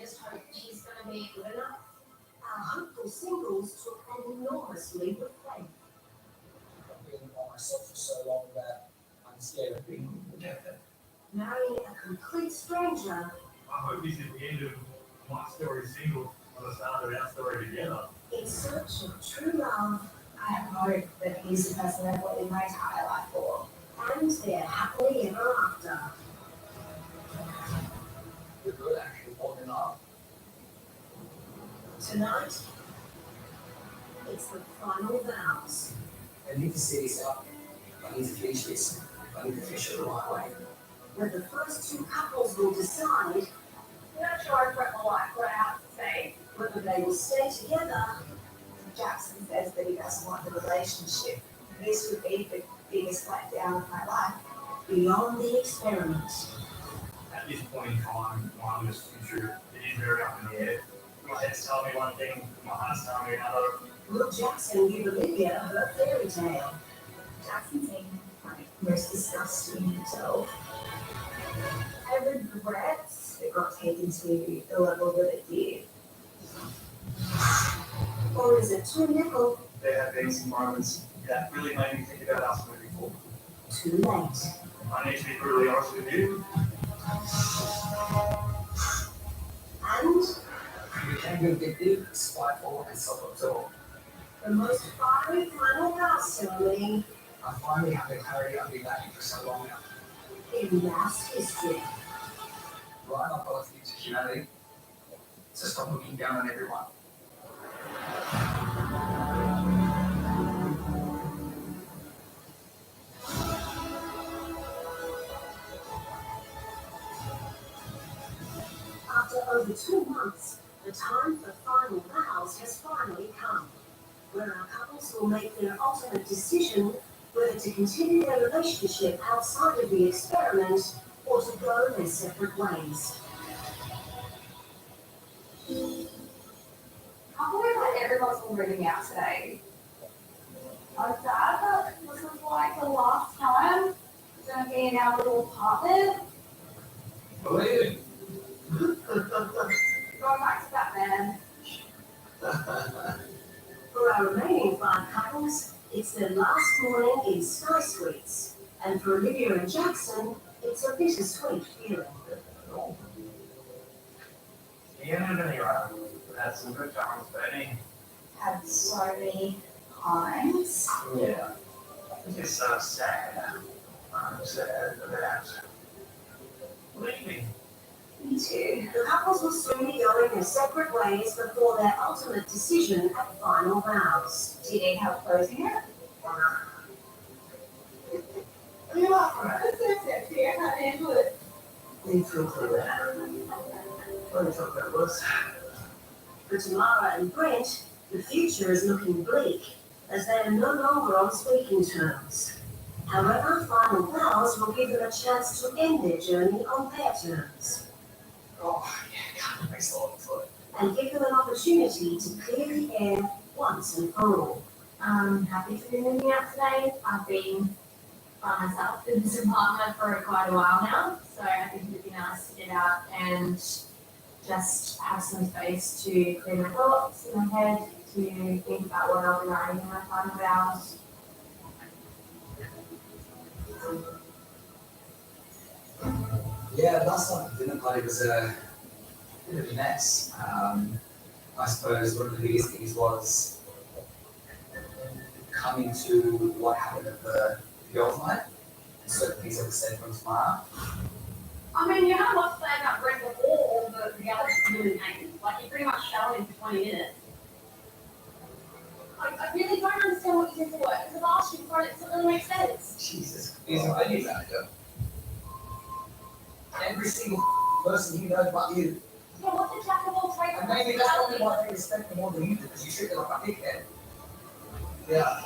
just hope she's going to be good enough. Our hopeful singles took an enormous leap of faith. I've been by myself for so long that I'm scared of being rejected. Marrying a complete stranger. I hope this is the end of my story single and the start of our story together. In search of true love. I hope that he's the person I've waited my entire life for. And they're happily ever after. You're good actually holding up. Tonight, it's the final vows. I need to see this out. I need to finish this. I need to finish it the right way. Where the first two couples will decide I'm not sure I've got my life what I have to say. whether they will stay together. Jackson says that he doesn't want the relationship. This would be the biggest letdown of my life. Beyond the experiment. At this point in time, my honest future is very up in the air. My head's telling me one thing, my heart's telling me another. Will Jackson give Olivia her fairy tale? Jackson seemed like most disgusting himself. I regret it got taken to the level that it did. Or is it too nickel? There have been some moments that really made me think about us moving forward. Too late. I need to be brutally honest with you. And You can be addictive, spiteful, and self-absorbed. the most fiery final vows ceremony I finally have the clarity I've been lacking for so long now. in mass history. Right up both into humanity. So stop looking down on everyone. After over 2 months, the time for final vows has finally come, where our couples will make their ultimate decision whether to continue their relationship outside of the experiment or to go their separate ways. I believe that everyone's been reading out today. I'm sad that this is like the last time it's going to be in our little apartment. Believe it. Going back to that man. For our remaining 5 couples, it's their last morning in Sky Suites, and for Olivia and Jackson, it's a bittersweet feeling. Yeah, no, you're right. We've had some good times, Benny. Had so many times. Yeah. It's so sad. I'm sad about leaving. Me too. The couples will soon be going their separate ways before their ultimate decision at final vows. Do you need help closing it? What are you laughing at? It's so sexy. I can't handle it. Need to look through that. What are you talking about, Liz? For Tamara and Brent, the future is looking bleak, as they are no longer on speaking terms. However, final vows will give them a chance to end their journey on their terms, Oh, yeah, God, makes a lot of fun. and give them an opportunity to clear the air once and for all. I'm happy to be moving out today. I've been by myself in this apartment for quite a while now, so I think it'd be nice to get out and just have some space to clear my thoughts in my head, to think about what I'll be writing in my final vows. Yeah, last night at the dinner party was a bit of a mess. I suppose one of the biggest things was coming to what happened at the girls' night, and certain things that were said from Tamara. I mean, you have lots to say about Brent before all the reality women names. Like, you pretty much showed him for 20 minutes. I really don't understand what you did for work, because I've asked you for it, so it doesn't make sense. Jesus, he's a venue manager. Every single person he knows but you. Yeah, what's the jack of all trades? And maybe that's probably why they respect him more than you do, because you treat him like a dickhead. Yeah.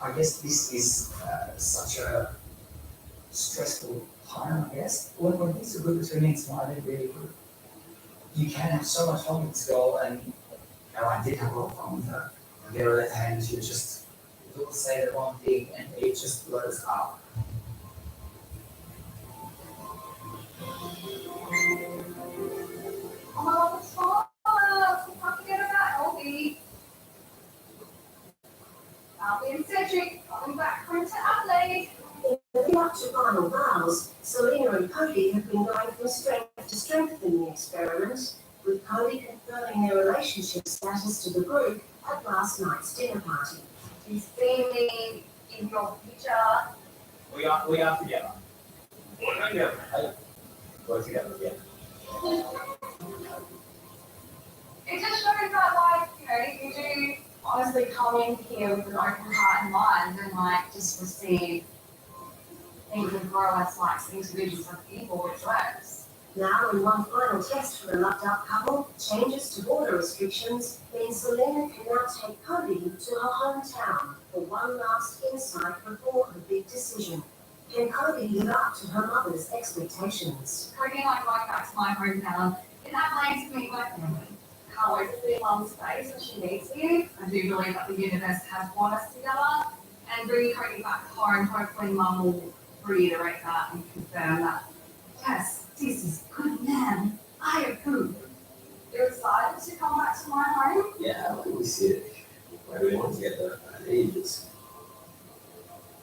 I guess this is such a stressful time, I guess. When things are good between me and Smiley, they're really good. You can have so much fun with this girl, and I did have a lot of fun with her. And get her at hand, she would just say that one thing, and it just blows up. in Cedric coming back home to Adelaide. In the lead up to final vows, Selena and Cody have been going from strength to strength in the experiment, with Cody confirming their relationship status to the group at last night's dinner party. Do you see me in your future? We are together. We're together. Hey, we're together again. It just shows that, like, you know, you do honestly come in here with an open heart and mind and, like, just receive things and grow as, like, individuals of people, which works. Now, in one final test for the loved-up couple, changes to border restrictions mean Selena can now take Cody to her hometown for one last insight before her big decision. Can Cody live up to her mother's expectations? Cody, like, going back to my hometown, in Adelaide to meet my family. Can't wait to see Mum's face when she meets you. I do believe that the universe has brought us together. And bringing Cody back home, hopefully Mum will reiterate that and confirm that, yes, this is good man. I approve. You're excited to come back to my home? Yeah, we sit. Where do we want to get there? Ages.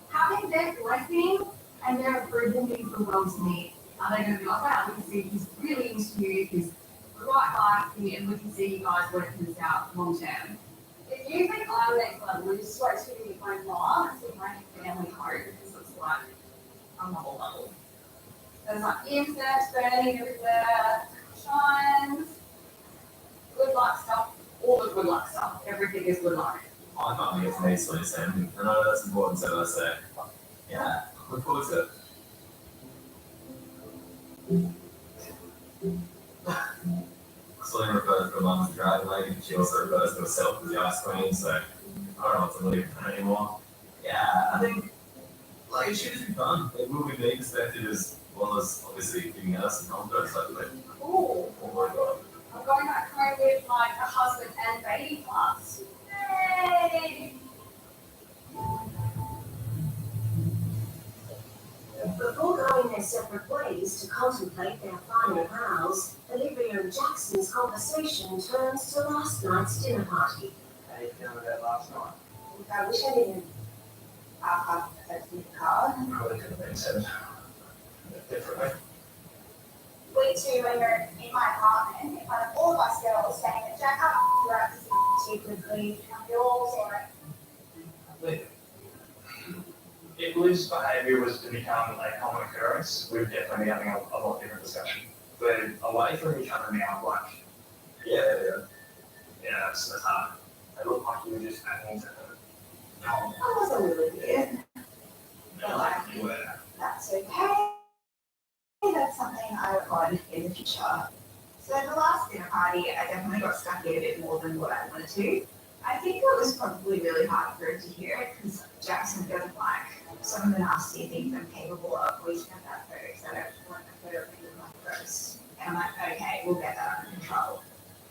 Having their blessing and their approval means the world to me. Are they going to be like, wow, we can see he's really into you, he's quite like you, and we can see you guys working this out long term. If you think I'm next level, we just wait till you meet my mom and see my family home, because it's like another level. There's like incense burning everywhere, shines, good luck stuff, all the good luck stuff. Everything is good luck. I can't get to meet Lisa, and I know that's important, so I say, yeah, look forward to it. Selena refers to her mum as the dragon lady, she also refers to herself as the ice queen, so I don't know what to believe in her anymore. Yeah, I think, like, it should just be fun. It will be me perspective as well as obviously giving us some confidence, hopefully. Cool. Oh my god. I'm going back home with like a husband and baby class. Yay! Before going their separate ways to contemplate their final vows, Olivia and Jackson's conversation turns to last night's dinner party. How you feeling about last night? I wish I didn't have a car. Probably could have been said a bit differently. We two were in my apartment in front of all of us girls saying that Jack up throughout too quickly. We all saw it. If Liv's behaviour was to become a common occurrence, we'd definitely be having a lot different discussion. But away from each other now, like, yeah, that's hard. It looked like you were just acting to her. I wasn't really weird. No, like you were. That's okay. That's something I would want in the future. So at the last dinner party, I definitely got stuck in a bit more than what I wanted to. I think it was probably really hard for her to hear it because Jackson doesn't like some of the nasty things I'm capable of. We spent that photo because I don't want a photo of me with my gross. And I'm like, okay, we'll get that under control.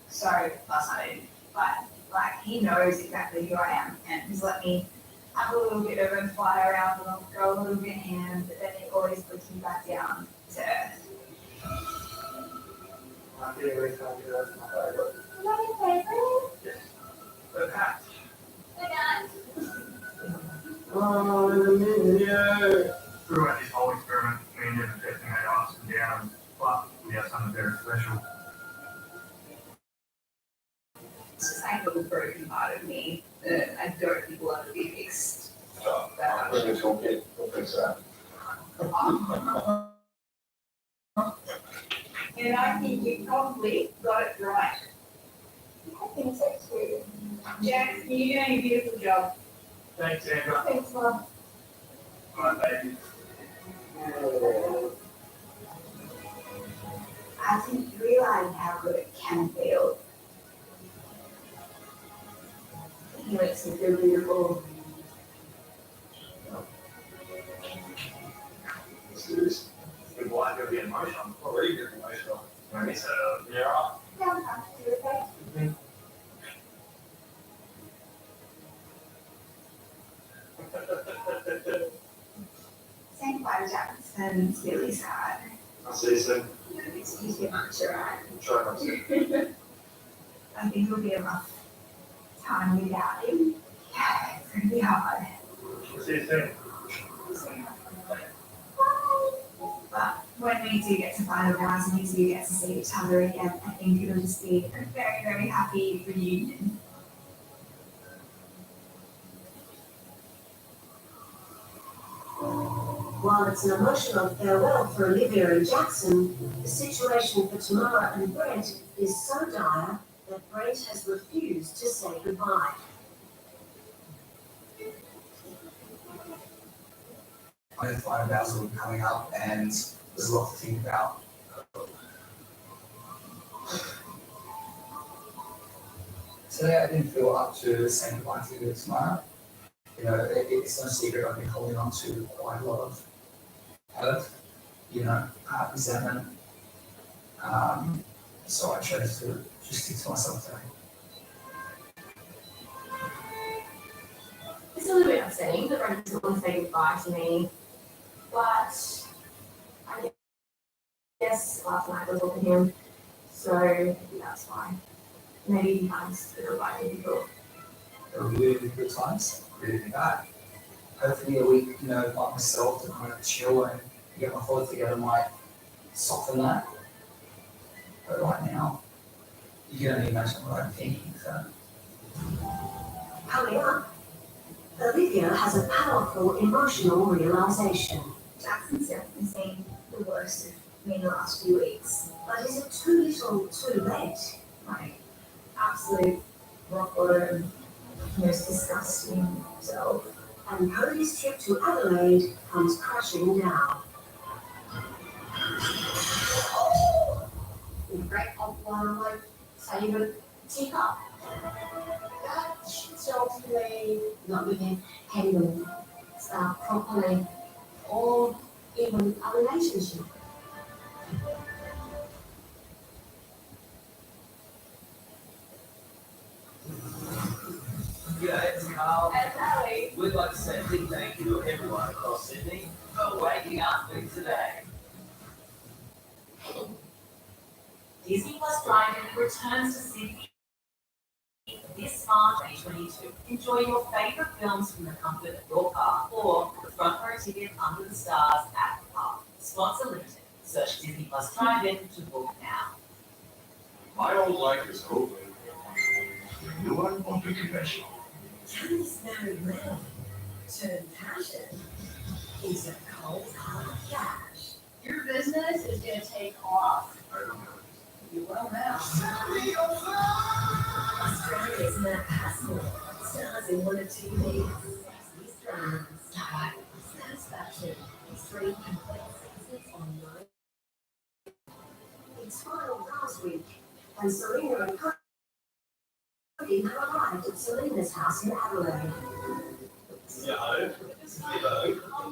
So last night I didn't. But like he knows exactly who I am and he's let me have a little bit of a fly around and I'll go a little bit in, but then he always puts me back down to earth. I'm feeling really fabulous. My favourite. Is that your favorite? Yes. But hat. Good night. Oh, yeah. Throughout this whole experiment, me and Evan testing our ups and downs, but we have something very special. It's just like a little broken part of me that I don't think will ever be fixed. I'll bring a toolkit, we'll fix that. And I think you probably got it right. I think so too. Jack, you're doing a beautiful job. Thanks, Sandra. Thanks, Mom. Alright, baby. I think you realize how good it can feel. He makes me feel beautiful. Serious. Good boy, you'll be emotional. Already getting emotional. Maybe so, yeah. Yeah, I'm happy to do okay. Saying goodbye to Jackson is really sad. I'll see you soon. It's too much, right? Try not to. I think it'll be a rough time without him. Yeah, it's really hard. See you soon. But when we do get to final vows and we do get to see each other again, I think it'll just be a very, very happy reunion. While it's an emotional farewell for Olivia and Jackson, the situation for Tamara and Brent is so dire that Brent has refused to say goodbye. I know the final vows will be coming up and there's a lot to think about. Today I didn't feel up to saying goodbye to you tomorrow. You know, it's no secret I've been holding on to quite a lot of hurt, resentment. So I chose to just stick to myself today. It's a little bit upsetting that Brent doesn't want to say goodbye to me, but I guess last night I was talking to him, so maybe that's why. Maybe he finds the goodbye difficult. There were really good times, really bad. Hopefully a week, like myself to kind of chill and get my thoughts together might soften that. But right now, you can only imagine what I'm thinking, so. Coming up, Olivia has a powerful emotional realization. Jackson's definitely seen the worst of me in the last few weeks. But is it too little, too late? Like, absolute rock bottom, most disgusting self. And Cody's trip to Adelaide comes crashing down. Great one, like favorite teacup. That shows me not being handled properly or even a relationship. G'day, it's Carl. And Ellie, We'd like to say a big thank you to everyone across Sydney for waking up with today. Disney Plus Driving returns to Sydney this March 2022. Enjoy your favourite films from the comfort of your car or the front row ticket under the stars at the park. Sponsor limited. Search Disney Plus Drive-In to book now. My old life is over. The new one won't be conventional. Tony's very well turned passion into cold hard cash. Your business is going to take off. I don't know. You will now. Australia's Matt Hassel stars in one of TV's sexiest dramas. Satisfaction is 3 complete seasons online. It's final last week, and Serena and Cody have arrived at Selena's house in Adelaide.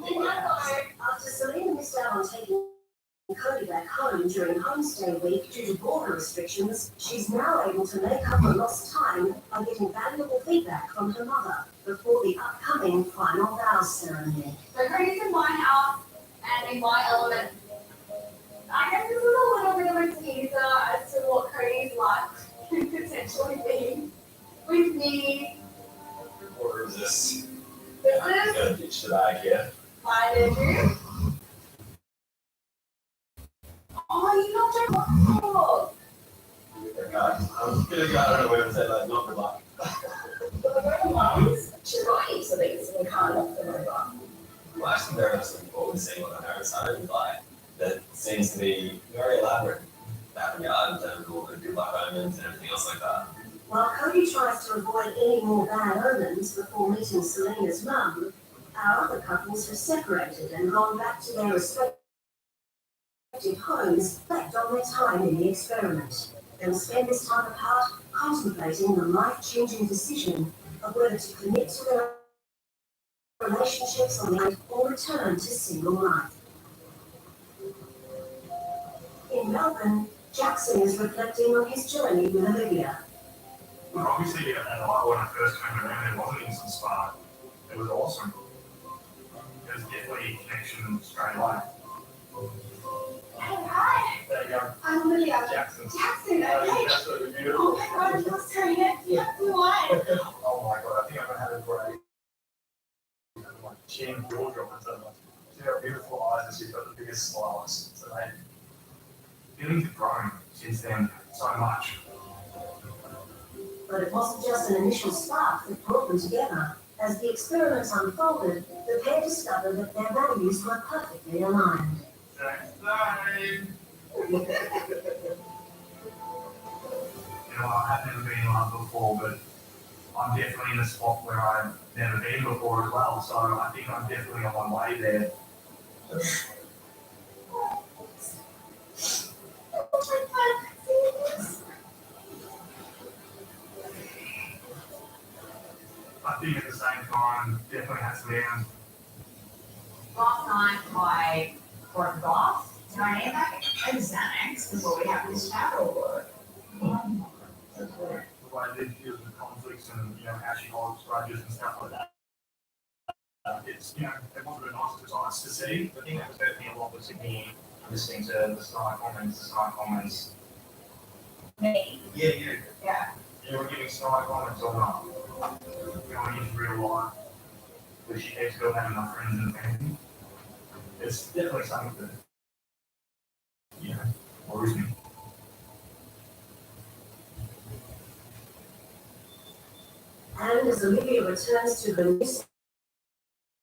After Selena missed out on taking Cody back home during homestay week due to border restrictions, she's now able to make up her lost time by getting valuable feedback from her mother before the upcoming final vows ceremony. So Cody's in my house and in my element. I guess this is a little bit of a teaser as to what Cody's like could potentially be with me. Or is this? This I'm is gonna ditch the bag here. my bedroom. Oh, you not joking? Oh, Okay. I'm gonna go, I don't know whether to say that, not good luck. She's got heaps of these and we can't knock them over. Well, actually, very much looking forward to seeing what the parents are like. That seems to be very elaborate. That regard in terms of all the good luck omens and everything else like that. While Cody tries to avoid any more bad omens before meeting Selena's mum, our other couples have separated and gone back to their respective homes, reflect on their time in the experiment. They'll spend this time apart contemplating the life-changing decision of whether to commit to their relationships on the end or return to single life. In Melbourne, Jackson is reflecting on his journey with Olivia. Well, obviously, when I first came around, there wasn't instant spark. It was awesome. It was definitely a connection straight away. hey, hi, There you go. I'm Olivia. Jackson. Jackson, That was okay. absolutely Oh beautiful. my god, you're so next. You're so white. Oh my god, I think I'm gonna have a great she and jaw droppers are like, she's got beautiful eyes and she's got the biggest smiles. So feelings have grown since then so much. But it wasn't just an initial spark that brought them together. As the experiment unfolded, the pair discovered that their values were perfectly aligned. I've never been in love before, but I'm definitely in a spot where I've never been before as well. So I think I'm definitely on my way there. I think at the same time, definitely has to be on. Last night I brought a glass. Do I need like a Xanax before we have this chat or what? The way they deal with conflicts and, how she holds grudges and stuff like that. It's, it wasn't a nice exercise to see. The thing that was hurt me a lot was listening to the snide comments. Me? Yeah, you. Yeah. You were giving snide comments or not. In real life. But she keeps going having my friends and family. It's definitely something that, worries me. And as Olivia returns to her New South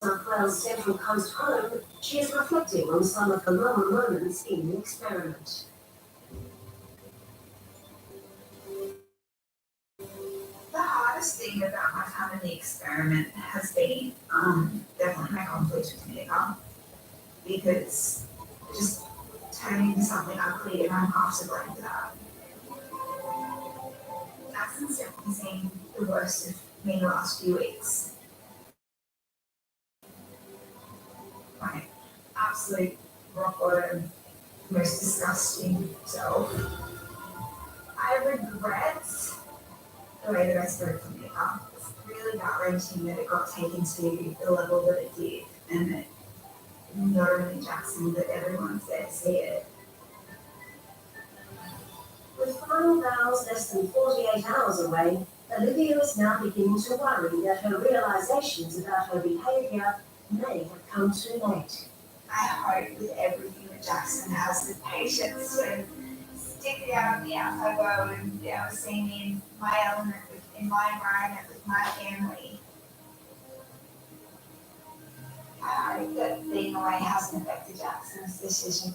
Wales Central Coast home, she is reflecting on some of the lower moments in the experiment. The hardest thing about my time in the experiment has been definitely my conflict with Nika, because just turning into something ugly and I'm half to blame for that. Jackson's definitely seen the worst of me in the last few weeks. My absolute rock bottom, most disgusting self. I regret the way that I spoke to Nika. It's really gut-wrenching that it got taken to the level that it did, and that not only Jackson, but everyone's there to see it. With final vows less than 48 hours away, Olivia is now beginning to worry that her realizations about her behaviour may have come too late. I hope with everything that Jackson has the patience to stick it out in the outside world and be able to see me in my element, in my environment, with my family. I hope that being away hasn't affected Jackson's decision.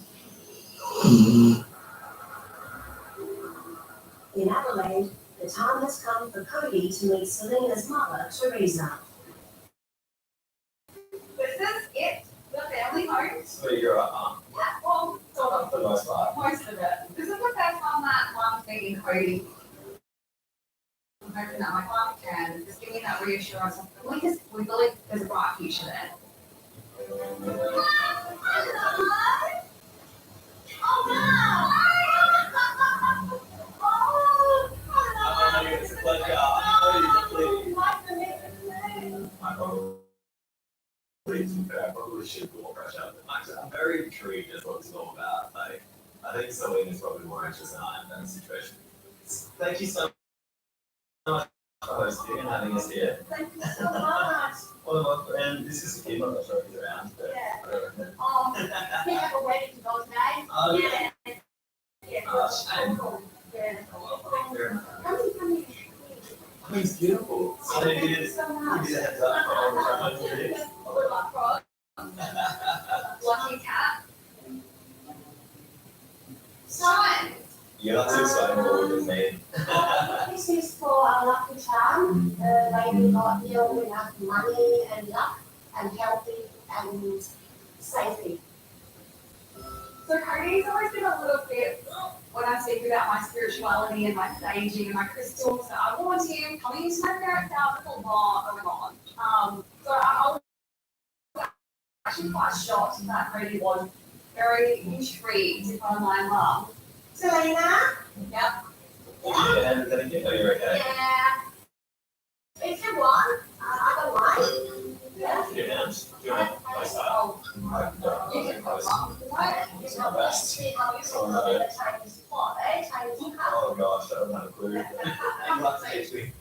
In Adelaide, the time has come for Cody to meet Selena's mother, Teresa. This is it, the family home. So you're at home Yeah, well, sort of. for the most part. Most of it. This is the first time that Mum's meeting Cody. I'm hoping that my mum can just give me that reassurance of we believe there's a bright future there. It's a pleasure. I probably should go fresh out. I'm very intrigued as what it's all about. I think Celine is probably more anxious than I am in that situation. Thank you so much for hosting and having us here. Thank you so much. Well, and this is a kid, I'm not sure if he's around, but Yeah. I don't know. We have a wedding to go today. Yeah. Shame. Yeah. I mean, it's beautiful. So they did, give you the heads up for all the time. Lucky cat. Sean. You're not too excited for what we made. This is for our lucky charm. Lady got here with enough money and luck and healthy and safety. So Cody's always been a little bit, when I speak about my spirituality and my staging and my crystals, so I want him coming into my parents' house with a lot going on. So I was actually quite shocked that Cody was very intrigued by my mum. Selena? Yep. Yeah, thank you. Are you okay? Yeah. If you want, I don't mind. Yeah. Your hands. Do you want to place that? Oh, I don't think I was. it's not best. So, no. Chinese spot, eh? Chinese cup. Oh gosh, I don't have a clue. You have to teach me.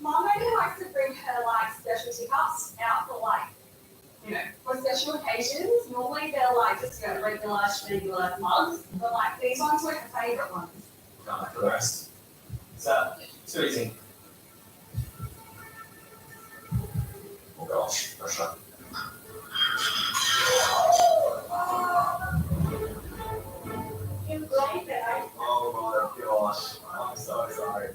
Mum maybe likes to bring her like specialty cups out for like for special occasions, normally they're like just, regular, schmegular mugs, but like these ones were my favourite ones. Can't wait for the rest. So, too easy. Oh gosh, pressure. You like that? Oh my gosh, I'm so sorry.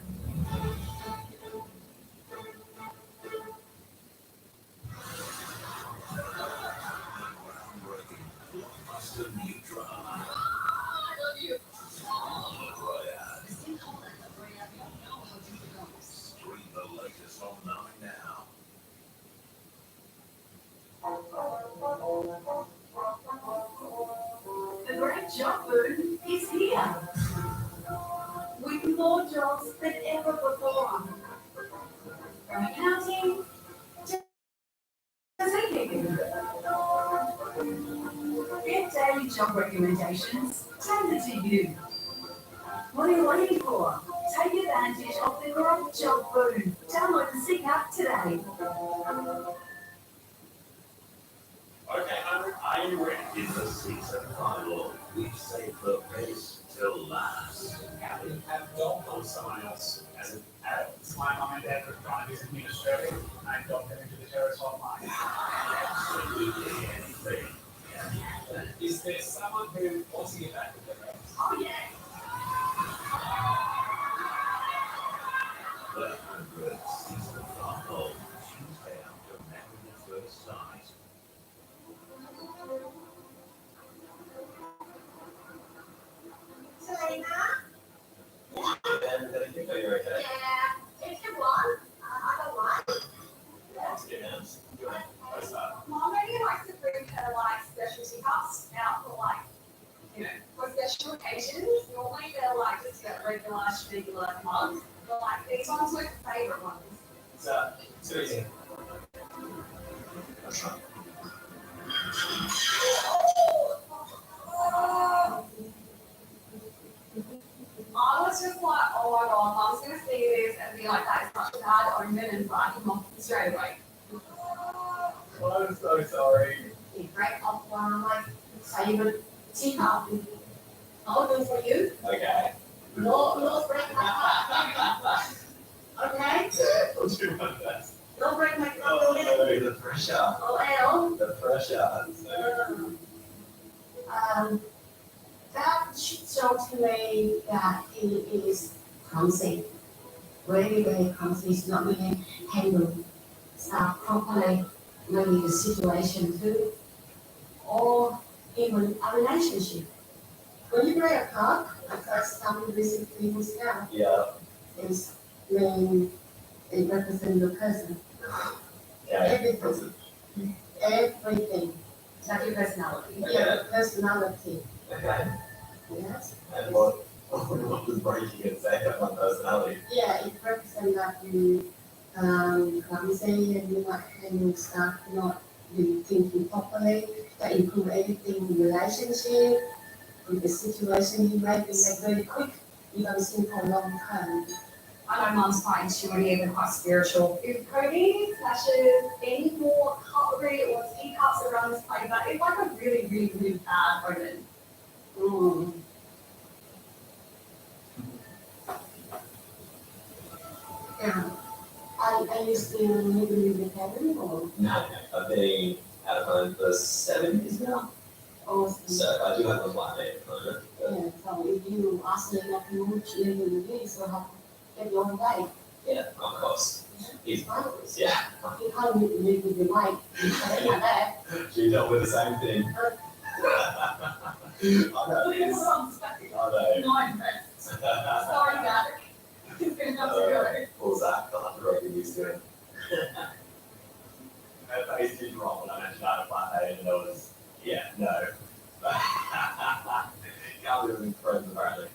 Stream the latest online now. The great job boom is here. With more jobs than ever before. From accounting to bookkeeping. Get daily job recommendations tailored to you. What are you waiting for? Take advantage of the great job boom. Download the Seek app today. Okay, are you ready? In the season final, we've saved the best till last. Happy have dog on someone else as an adult. My mum and dad were trying to visit me in Australia, and I got them into the terrace hotline. Absolutely anything. Is there someone who wants to get back with their friends? Oh yeah. The 100th season final, Tuesday after Married at First Sight. Selena? And I think you're okay. Yeah, if you want, I don't mind. Let's get down. What's that? Mom really likes to bring her like specialty cups out for like, for special occasions. Normally they're like just regular, schmegular mugs, but like these ones were her favourite ones. So, too easy. Pressure. I was just like, oh my god, I was gonna see this and be like, that is such a bad omen and write him off straight away. I'm so sorry. You break off one of my favorite teacup. I'll do for you. Okay. No break my cup. Okay? I'll do my best. Don't break my Oh cup. no, the pressure. Oh, The pressure. that should show to me that he is clumsy. Very clumsy. He's not really handle stuff properly. Maybe the situation too. Or even a relationship. When you play a card, the first time you receive things down, Yeah. is when it represents the person. Okay. Everything. Like your personality. Yeah, personality. Okay. Yes. And what was breaking and saying about my personality? Yeah, it represents that you clumsy and you not handling stuff, not really thinking properly, that improve everything in relationship, with the situation you make it like very quick, you don't think for a long time. I know mum's quite intuitive and quite spiritual. If Cody flashes any more cutlery or teacups around this plate, but it's like a really bad omen. Mm. Yeah. Are you still living with the parent or? No, I've been out of home for 7 years now. Or So I do have a flatmate at the moment. yeah, so if you ask me not to move to live with me, so have get your own way. Yeah, of course. He's Fine. yeah. You can't live with your wife, you say that. She dealt with the same thing. I know. Please, It's, I'm sorry. I know. No impressed. Sorry, Dad. It's gonna have to go. Poor Zach, I'll have to rock you used to it. Her face did drop when I mentioned I had a flatmate and it was, yeah, no. Can't live with friends apparently.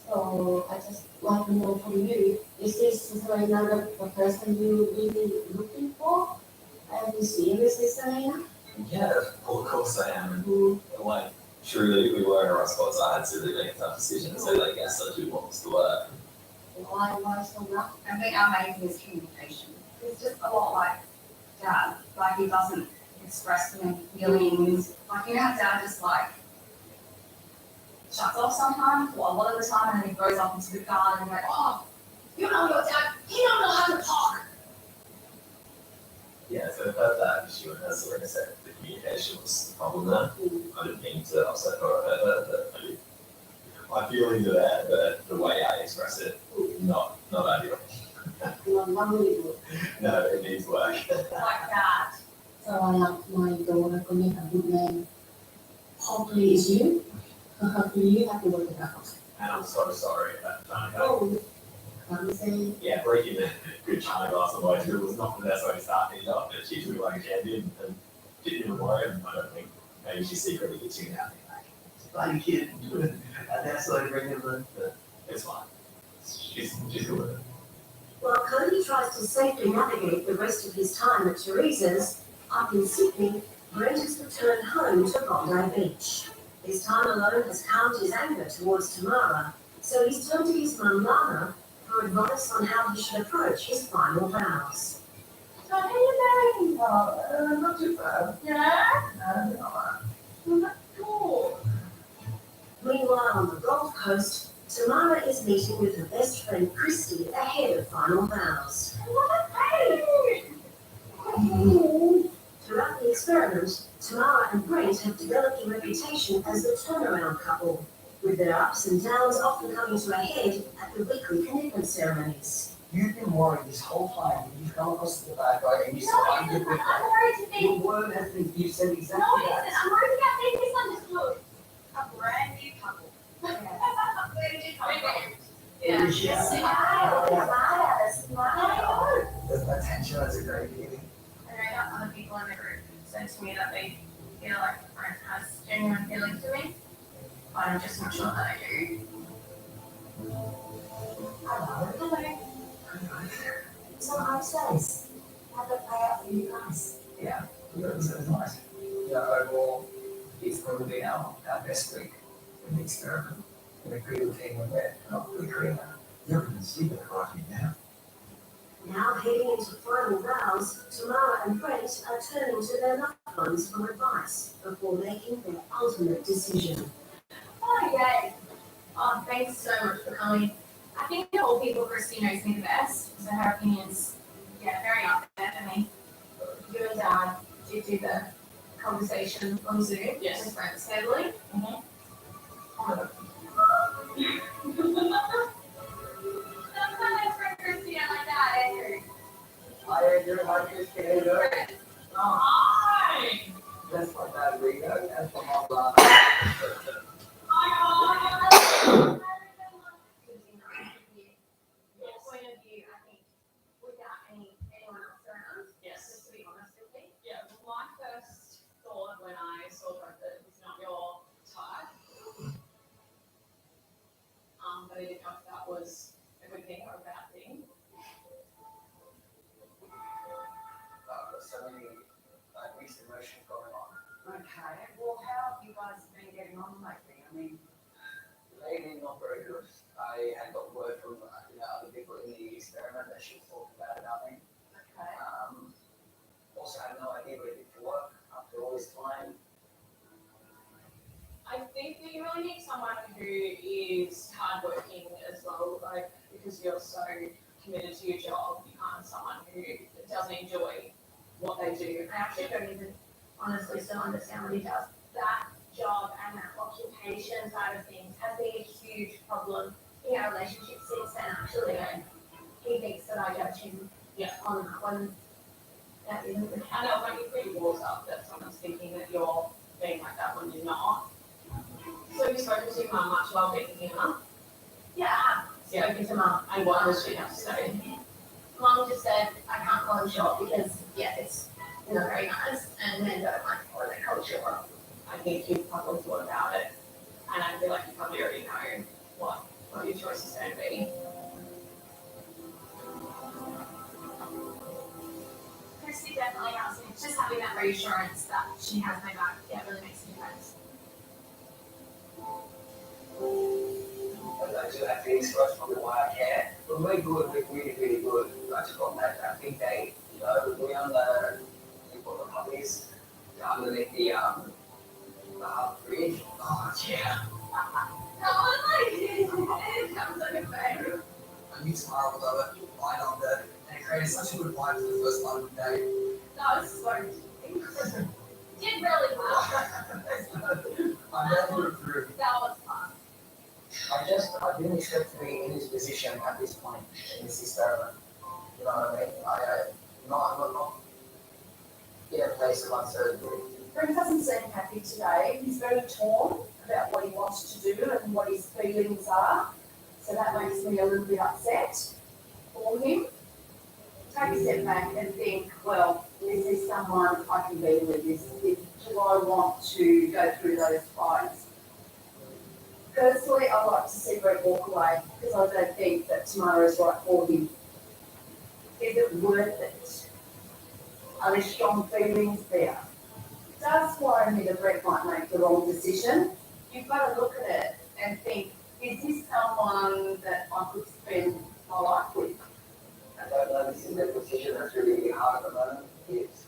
So I just want to know from you, is this Selena the person you really looking for? Are you serious with Selena? Yeah, of course I am. And like, truly, we were in a rough spot, so I had to really make a tough decision. So, like, yes, I do want this to work. Why so rough? I think our main thing is communication. He's just a lot like Dad. Like he doesn't express too many feelings. Like, you know how dad just like shuts off sometimes, well, a lot of the time, and then he goes up into the garden and like, oh, you know your dad, he don't know how to talk. Yeah, so I've heard that issue, and as like I said, the communication was the problem there. I didn't mean to upset her or hurt her, but my feelings are there, but the way I express it, not ideal. Not really good. No, it needs work. Like that. So I like my daughter to make a good name. Hopefully it's you. Hopefully you have to work it out. And I'm so sorry at the time. Oh, I'm saying, Yeah, breaking the good china glass of white was not the best way to start things off, but she took it like a champion and didn't even worry, and I don't think maybe she secretly gets tuned out. Like, bloody kid, and that's like bringing them, but it's fine. She's good with it. While Cody tries to safely navigate the rest of his time at Teresa's, up in Sydney, Brent has returned home to Bondi Beach. His time alone has calmed his anger towards Tamara, so he's turned to his mum Lana for advice on how he should approach his final vows. So how you doing? Not too bad. Yeah? No. Cool. Meanwhile, on the Gold Coast, Tamara is meeting with her best friend Christy ahead of final vows. Throughout the experiment, Tamara and Brent have developed a reputation as the turnaround couple, with their ups and downs often coming to a head at the weekly commitment ceremonies. You've been worried this whole time. You've come across the bad guy and you said, I'm good with I'm that. worried to Your think. word has been, you said No, exactly listen, that. I'm worried about being misunderstood. A brand new couple. Where did you come from? Yeah. The attention is a great feeling. I know that other people in the group said to me that they feel like Brent has genuine feelings for me, but I'm just not sure that I do. hello. So how says, have a play out for you guys. Yeah, it was nice. Yeah, overall, it's probably been our best week in the experiment. And the creative team went there, not really creative. You're going to see the rocky now. Now heading into final vows, Tamara and Brent are turning to their loved ones for advice before making their ultimate decision. Oh, yay. Oh, thanks so much for coming. I think of all people, Christy knows me the best, so her opinion's, very up there for me. You and Dad did do the conversation on Zoom. Yes. With Brent Stedley. That's my best friend Christy and my dad, Andrew. Hi, Andrew. Hi, Christy. How you doing? Oh, Hi! that's my dad, Rico. That's my mom, Lana. Hi, your point of view, I think, without anyone else around, Yes. just to be honest with me. Yeah, my first thought when I saw that it was not your type, but I didn't know if that was a good thing or a bad thing. So many mixed emotions going on. Okay, well, how have you guys been getting on lately? I mean, Lately, not very good. I had got word from other people in the experiment that she talked about nothing. okay. Also had no idea where it would work after all this time. I think that you really need someone who is hardworking as well, like, because you're so committed to your job, you can't someone who doesn't enjoy what they do. I actually don't even honestly still understand what he does. That job and that occupation side of things has been a huge problem in our relationship since then, actually. And he thinks that I judge him on that one. That isn't the case. I know when you put your walls up, that someone's thinking that you're being like that when you're not. So have you spoken to your mum much while being here? Yeah, I have spoken to Mum. And what does she have to say? Mum just said I can't call him short because, it's not very nice and men don't like calling their call short. I think you've probably thought about it, and I feel like you probably already know what your choice is going to be. Christy definitely helps me. Just having that reassurance that she has my back, really makes a difference. I do have feelings for us, probably why I care. But we're good, we're really, really good. I just got that big day, we unlearn, we put the puppies. tomorrow will love it. I loved it. And it created such a good vibe for the first part of the day. No, it's so did really well. I'm glad you approved. That was fun. I didn't expect to be in this position at this point in this experiment. You know what I mean? I'm not in a place of uncertainty. Brent doesn't seem happy today. He's very torn about what he wants to do and what his feelings are. So that makes me a little bit upset for him. Take a step back and think, well, is this someone I can be with? Do I want to go through those fights? Personally, I like to see Brent walk away because I don't think that tomorrow is right for him. Is it worth it? Are there strong feelings there? It does worry me that Brett might make the wrong decision. You've got to look at it and think, is this someone that I could spend my life with? I don't know, this is a decision that's really hard at the moment. It's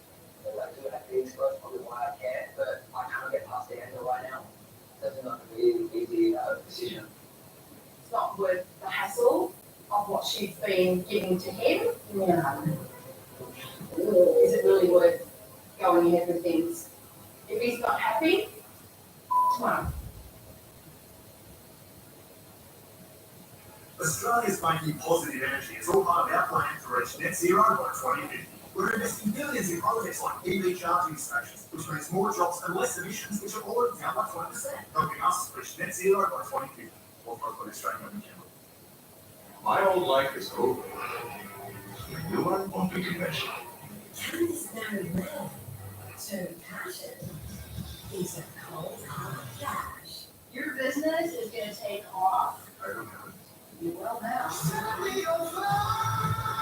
like doing that things first, probably why I can, but I can't get past the anger right now. That's not going to be an easy decision. It's not worth the hassle of what she's been giving to him. Yeah. Is it really worth going ahead with things? If he's not happy, tomorrow. Australia's making positive energy. It's all part of our plan to reach net zero by 2050. We're investing billions in projects like EV charging stations, which means more jobs and less emissions, which are already down by 20%, helping us reach net zero by 2050. Or for Australian government. My old life is over. The new one won't be conventional. Canada's very rare. So passion is a cold hard cash. Your business is going to take off. I don't know. You will now.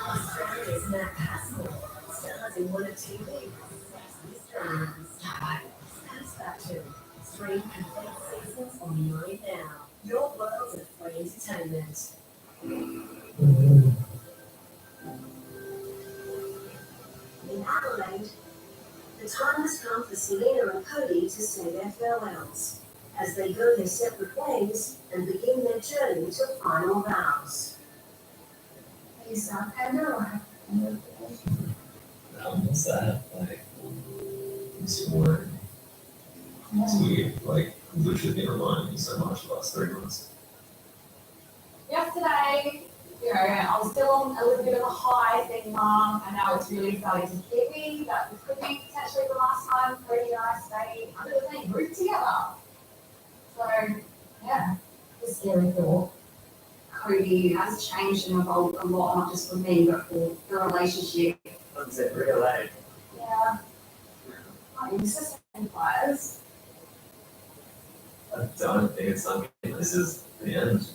Australia's net passport stars in 1 or 2 weeks. 6 drums. Satisfaction. 3 complete seasons online now. Your world of free entertainment. In Adelaide, the time has come for Selena and Cody to say their farewells as they go their separate ways and begin their journey to final vows. He's Andrew. What's that? Like, it's weird. It's weird. Like, literally been reminding me so much the last 3 months. Yesterday, I was still on a little bit of a high thing, Mum, and now it's really starting to hit me that this could be potentially the last time Cody and I stay under the same roof together. So, yeah, it's a scary thought. Cody has changed and evolved a lot, not just for me, but for the relationship. Is it really? Yeah. I used to send players. I don't think it's something. This is the end.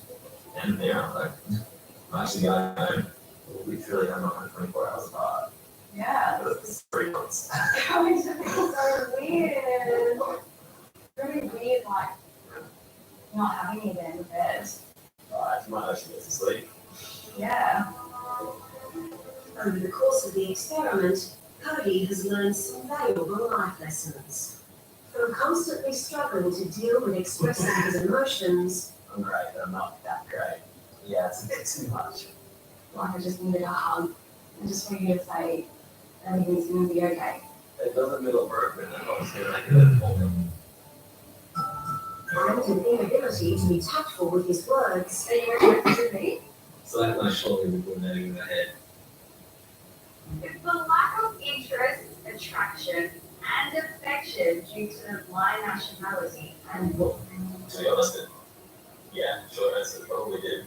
And now, like, I'm actually going home. We truly have not had 24 hours apart. Yeah. But it's 3 months. It's going to be so weird. Really weird, like, not having you there in bed. Alright, you might actually get to sleep. Yeah. Over the course of the experiment, Cody has learned some valuable life lessons. From constantly struggling to deal with expressing his emotions, I'm great, but I'm not that great. Yeah, it's a bit too much. Like, I just needed a hug. And just for you to say everything's going to be okay. It doesn't middle broken, and I was going to make it a bit more. and an inability to be tactful with his words. Are you ready to me? So that my shoulder would go netting in the head. If the lack of interest, attraction, and affection due to the blind nationality and look. To be honest, yeah, short answer, probably did.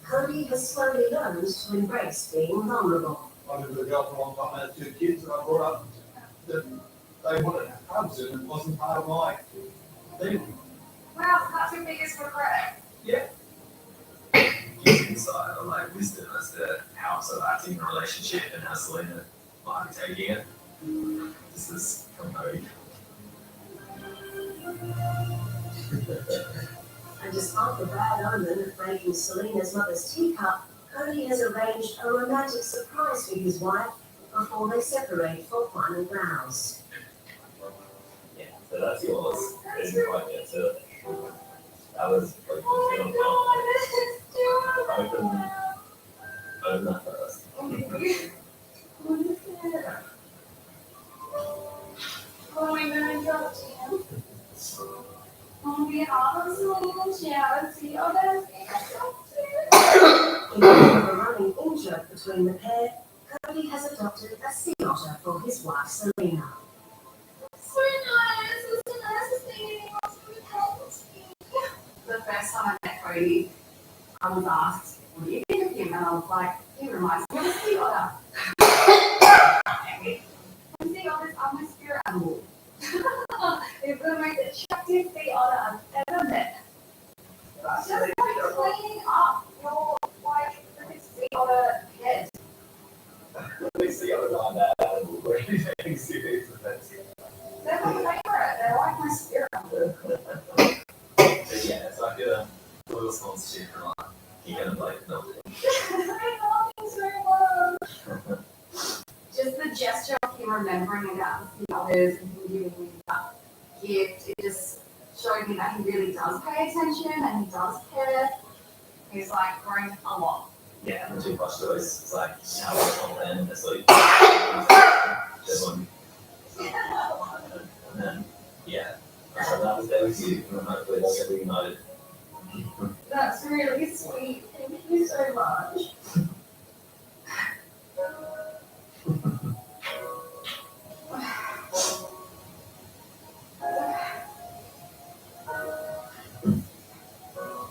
Cody has slowly learned to embrace being vulnerable. I lived with a girl for a long time, I had 2 kids, and I brought up that they wanted hugs, and it wasn't part of my thing. Wow, that's your biggest regret. Gives insight or like wisdom as to how I'm sort of acting in a relationship and how Selena might be taking it. This is from Cody. And despite the bad omen of breaking Selena's mother's teacup, Cody has arranged a romantic surprise for his wife before they separate for final vows. Yeah, so that's yours. Didn't quite get to it. That was like, Oh my god, this is Open that first. Oh, I'm gonna drop him. Oh, we are so jealousy. Oh, that's In a running in-joke between the pair, Cody has adopted a sea otter for his wife Selena. so nice. It's the nicest thing anyone else would help me. The first time I met Cody, I was asked, what do you think of him? And I was like, he reminds me of a sea otter. Sea otters are my spirit animal. It's the most attractive sea otter I've ever met. Just like cleaning up your sea otter head. They see other than that, we're taking serious offensive. They're my favorite. They're like my spirit animal. But yeah, it's like a little sponsorship from like, you're gonna like melt it. I love you so much. Just the gesture of him remembering about the sea otters and him giving me that gift, it just showed me that he really does pay attention and he does care. He's like grown a lot. Yeah, and the toothbrush choice is like, how much on them, and it's like, just one. And then, yeah, so that was there with you, and hopefully they'll get reunited. That's really sweet. Thank you so much.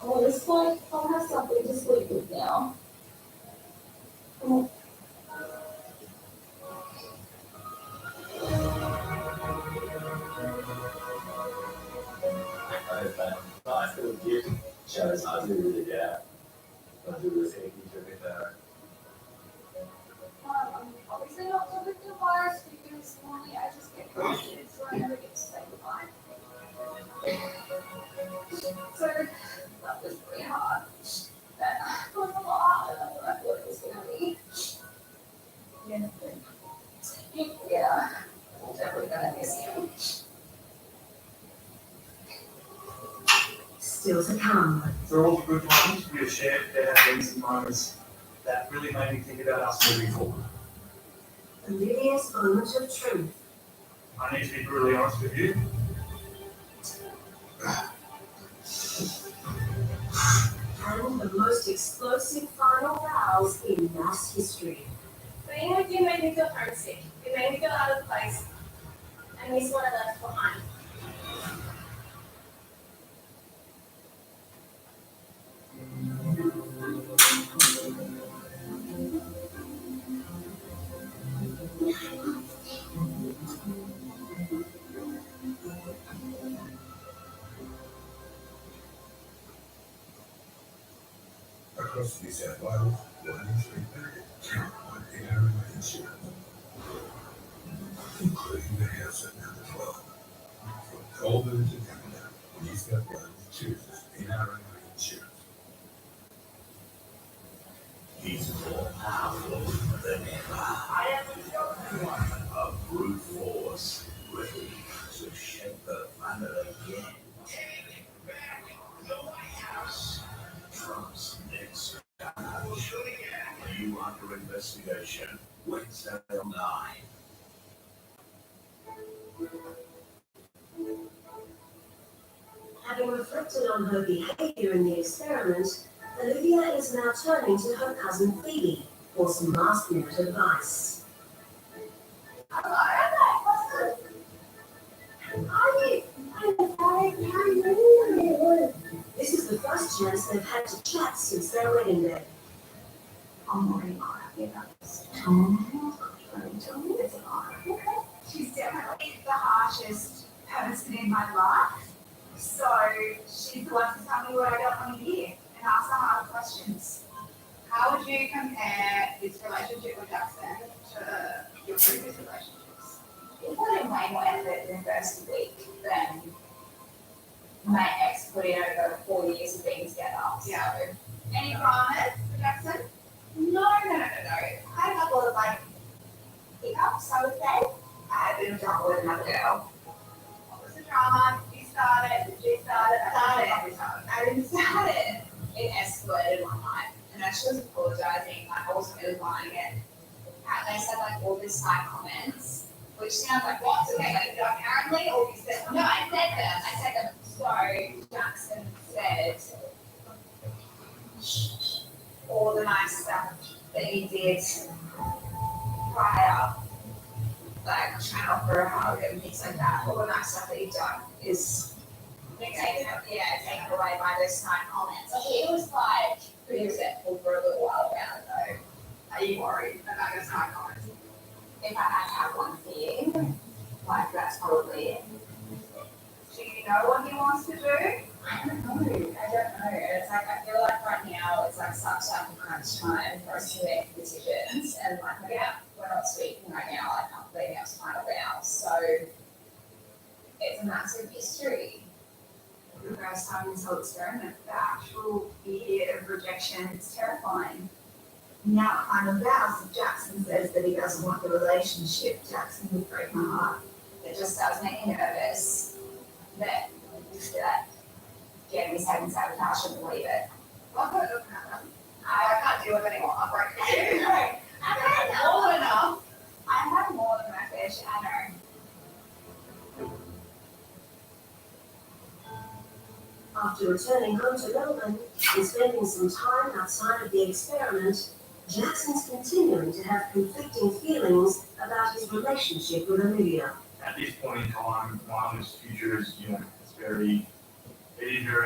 Well, it's like I'll have something to sleep with now. Nice little gift. Shows I do really get out. I do this hanky to a bit better. I'm obviously not so good to virus because normally I just get ghosted, so I never get to say goodbye. So that was really hard. That was a lot than what I thought it was gonna be. Yeah, I'm definitely gonna miss him. Still to come. For all the good times we have shared, there have been some moments that really made me think about us moving forward. Olivia's moment of truth. I need to be brutally honest with you. And the most explosive final vows in mass history. Being with you made me feel homesick. It made me feel out of place. I miss what I left behind. Across New South Wales, 1 in 3 people count on NRMA insurance, including the house at number 12. From Colburn to Canada, New South Wales chooses NRMA insurance. He's more powerful than ever. A brute force ready to shape the planet again. The White House. Trump's next charge. Are you under investigation? Wednesday at 9. Having reflected on her behavior in the experiment, Olivia is now turning to her cousin Phoebe for some last-minute advice. This is the first chance they've had to chat since their wedding day. I'm really not happy about this. Tell me it's an honor. Okay. She's definitely the harshest person in my life. So she's the one to tell me what I don't want to hear and ask the hard questions. How would you compare this relationship with Jackson to your previous relationships? It put in way more effort in the first week than my ex put in over 4 years of being together. Yeah. So, any dramas for Jackson? No. I had a couple of like hiccups, I would say. I had a bit of drama with another girl. What was the drama? You started, she started, I didn't start it. It escalated one night. as she was apologising, like I wasn't really buying it. They said like all this side comments, which sounds like what? Okay, like apparently, or you said no, I said them. I said them. So Jackson said all the nice stuff that he did prior, like trying to offer a hug and things like that. All the nice stuff that he'd done is taken away by those side comments. So he was like pretty resentful for a little while about it though. Are you worried about those side comments? If I had to have one thing, like that's probably it. Do you know what he wants to do? I don't know. It's like I feel like right now it's like such like a crunch time for us to make decisions, and like we're not speaking right now. I can't believe it's final round, so it's a massive mystery. The first time this whole experiment, the actual fear of rejection, it's terrifying. Now it kind of vows, if Jackson says that he doesn't want the relationship, Jackson would break my heart. It just does make me nervous that Jamie's having sabotage and believe it. Well, I can't deal with it anymore. I'll break it. I've had more than enough. I've had more than my fair share. I know. After returning home to Melbourne and spending some time outside of the experiment, Jackson's continuing to have conflicting feelings about his relationship with Olivia. At this point in time, Mama's future is, it is very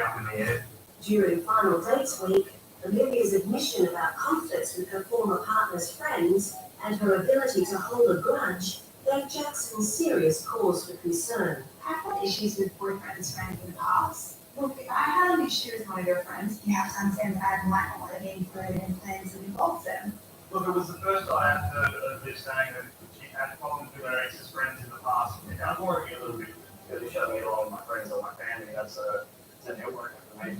up in the air. During final dates week, Olivia's admission about conflicts with her former partner's friends and her ability to hold a grudge gave Jackson serious cause for concern. I've had issues with boyfriends' friends in the past. Look, if I had an issue with one of your friends, you have to understand that I might not want to be included in plans that involve them. Look, it was the first I had heard of this saying that she had problems with her ex's friends in the past. And I'm worrying a little bit because it shouldn't get along with my friends or my family. That's a deal breaker for me.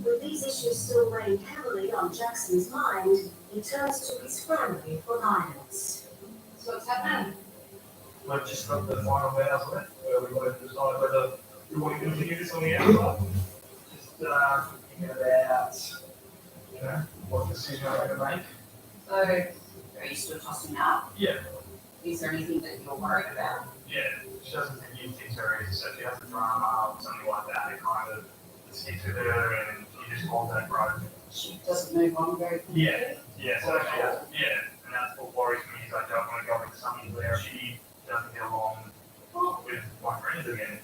With these issues still weighing heavily on Jackson's mind, he turns to his family for guidance. So what's happening? We've just got the final vows left where we've got to decide whether we want to continue this on the outside. Just thinking about, what decision we're going to make. So, are you still tossing up? Yeah. Is there anything that you're worried about? Yeah, she doesn't think you think her is, so she has a drama or something like that. It kind of sticks with her and she just holds that grudge. She doesn't move on very quickly? Yeah, so she has, and that's what worries me is I don't want to go into something where she doesn't get along with my friends again.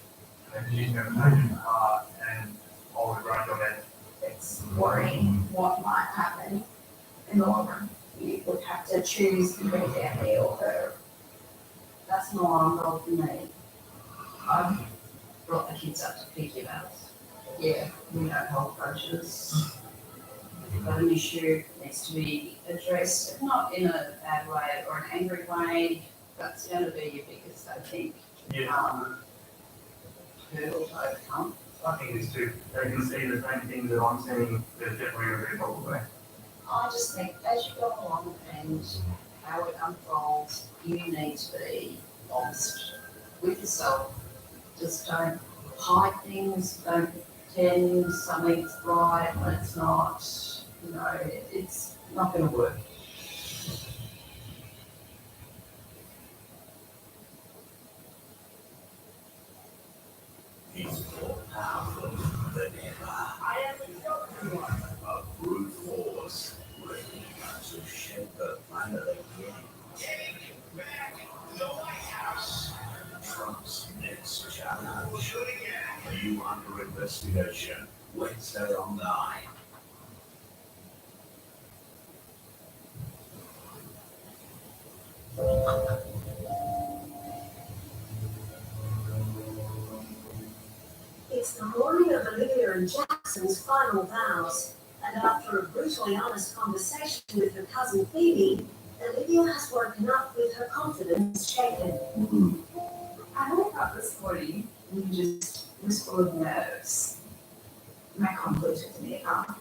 And then she's going to take it to heart and hold a grudge on it. It's worrying what might happen in the long run. You would have to choose between family or her. That's not involved for me. I've brought the kids up to pick you up. Yeah, we don't hold grudges. If you've got an issue, it needs to be addressed, not in a bad way or an angry way. That's going to be your biggest, I think, hurdle to overcome. I think it's too. They can see the same things that I'm seeing. There's definitely a big problem there. I just think as you go along and how it unfolds, you need to be honest with yourself. Just don't hide things, don't pretend something's right when it's not. It's not going to work. He's more powerful than ever. A brute force ready to shake the planet again. Take back the White House. Trump's next challenge. You under investigation. Wednesday on 9. It's the morning of Olivia and Jackson's final vows, and after a brutally honest conversation with her cousin Phoebe, Olivia has woken up with her confidence shaken. I woke up this morning and just was full of nerves. My conflict with Nika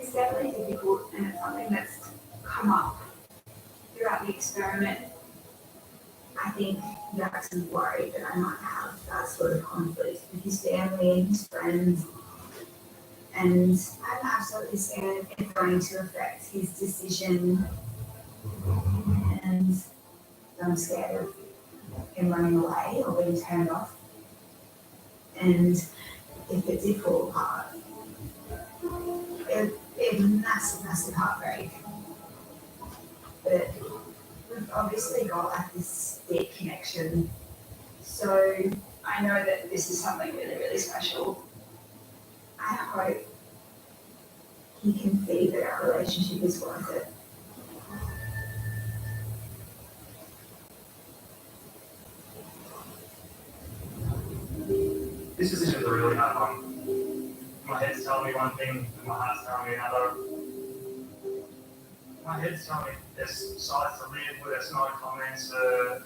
is definitely difficult, and it's something that's come up throughout the experiment. I think Jackson's worried that I might have that sort of conflict with his family and his friends. And I'm absolutely scared of it going to affect his decision. And I'm scared of him running away or being turned off. And if it did fall apart, it'd be massive heartbreak. But we've obviously got like this deep connection. So I know that this is something really special. I hope he can see that our relationship is worth it. This decision's a really hard one. My head's telling me one thing, and my heart's telling me another. My head's telling me there's sides to live where there's no comments,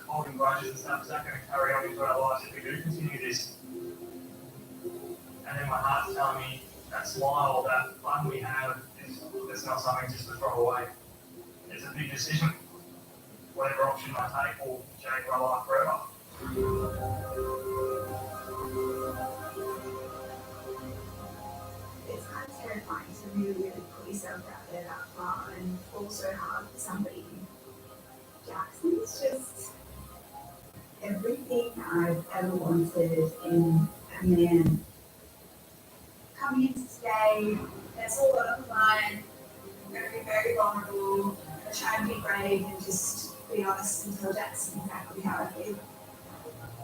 holding grudges and stuff. Is that going to carry on into our lives if we do continue this? And then my heart's telling me that smile, that fun we have, is not something just to throw away. It's a big decision. Whatever option I take will change my life forever. It's kind of terrifying to really put yourself out there that far and fall so hard for somebody. Jackson's just everything I've ever wanted in a man. Coming into today, there's a lot of fun. I'm going to be very vulnerable. I try and be brave and just be honest and tell Jackson exactly how I feel.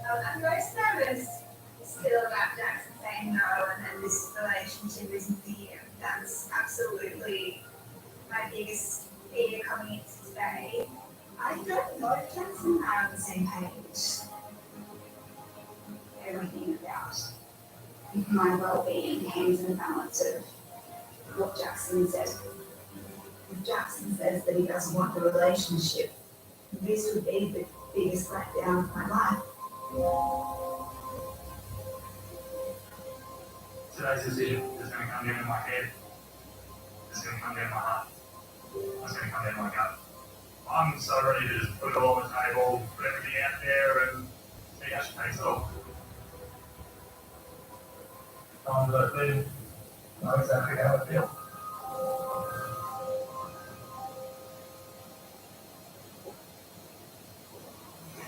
I'm most nervous still about Jackson saying no and then this relationship isn't for him. That's absolutely my biggest fear coming into today. I don't know if Jackson and I are on the same page. Everything about my well-being hangs in the balance of what Jackson said. If Jackson says that he doesn't want the relationship, this would be the biggest letdown of my life. Today's decision is going to come down in my head. It's going to come down in my heart. It's going to come down in my gut. I'm so ready to just put it all on the table, put everything out there, and see how she takes it all. But then know exactly how I feel.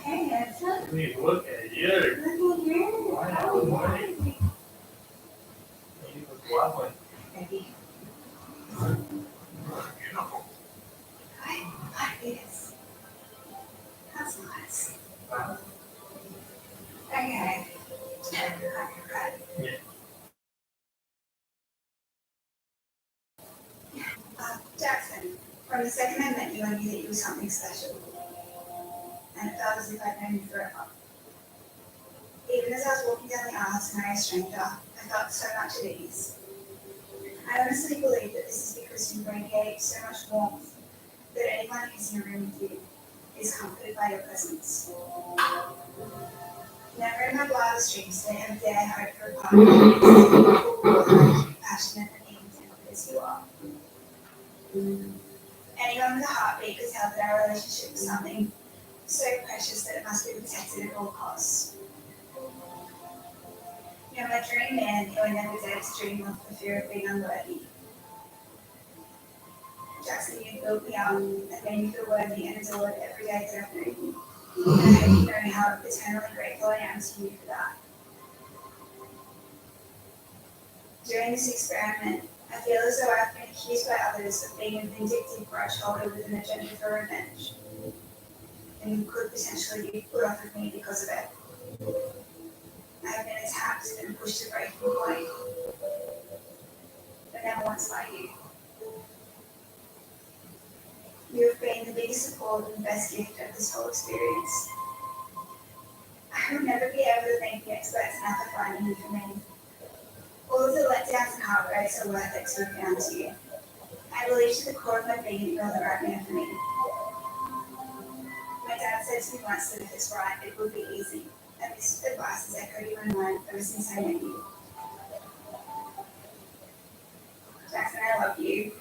Hey, Edson. Look at you. Look at you. I know, me. You look lovely. Baby. Beautiful. Like this. That's nice. Okay. Yeah. Jackson, from the second I met you, I knew that you were something special. And it felt as if I'd known you forever. Even as I was walking down the aisle to marry a stranger, I felt so much at ease. I honestly believe that this is because you radiate so much warmth that anyone who's in a room with you is comforted by your presence. Never in my wildest dreams did I ever dare hope for a partner who is passionate and even tender as you are. Anyone with a heartbeat could tell that our relationship was something so precious that it must be protected at all costs. You're my dream man who I never dared to dream of for fear of being unworthy. Jackson, you built me up and made me feel worthy and adored every day that I've known you. And I hope you know how eternally grateful I am to you for that. During this experiment, I feel as though I've been accused by others of being a vindictive grudge holder with an agenda for revenge. And you could potentially be put off with me because of it. I have been attacked and pushed to breaking point, but never once by you. You have been the biggest support and best gift of this whole experience. I will never be able to thank the experts enough for finding you for me. All of the letdowns and heartbreaks are worth it to have found you. I believe to the core of my being that you're the right man for me. My dad said to me once that if it's right, it would be easy. And this advice has echoed in my mind ever since I met you. Jackson, I love you.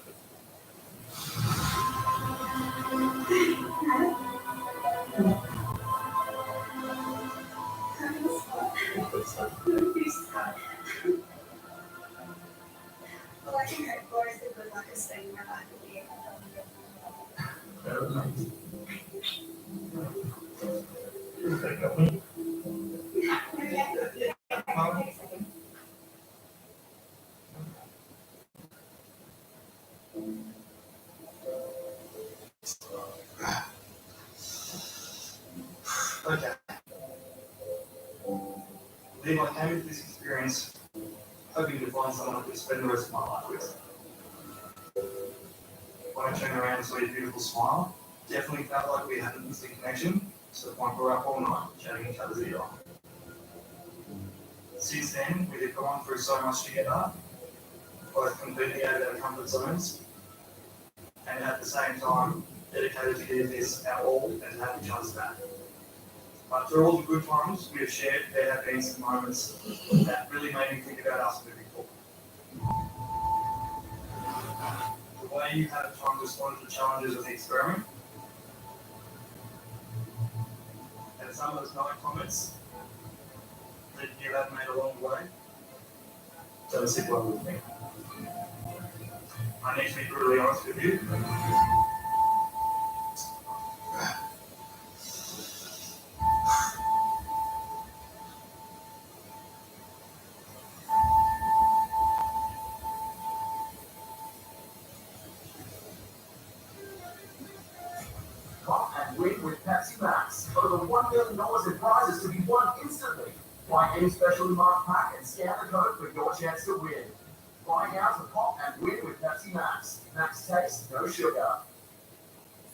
think where's the good luckiest thing in your life with you? Okay. Liam, I came into this experience hoping to find someone I could spend the rest of my life with. When I turned around and saw your beautiful smile, definitely felt like we had an instant connection, to the point we were up all night chatting each other's ear off. Since then, we have gone through so much together, both completely out of our comfort zones, and at the same time, dedicated to give this our all and to have each other's back. But through all the good times we have shared, there have been some moments that really made me think about us moving forward. The way you had at times responded to the challenges of the experiment, and some of those nice comments that you have made along the way, don't sit well with me. I need to be brutally honest with you. Cop and win with Pepsi Max. Over $1 million in prizes to be won instantly. Buy any specially marked pack and scan the code for your chance to win. Buy now to pop and win with Pepsi Max. Max taste, no sugar.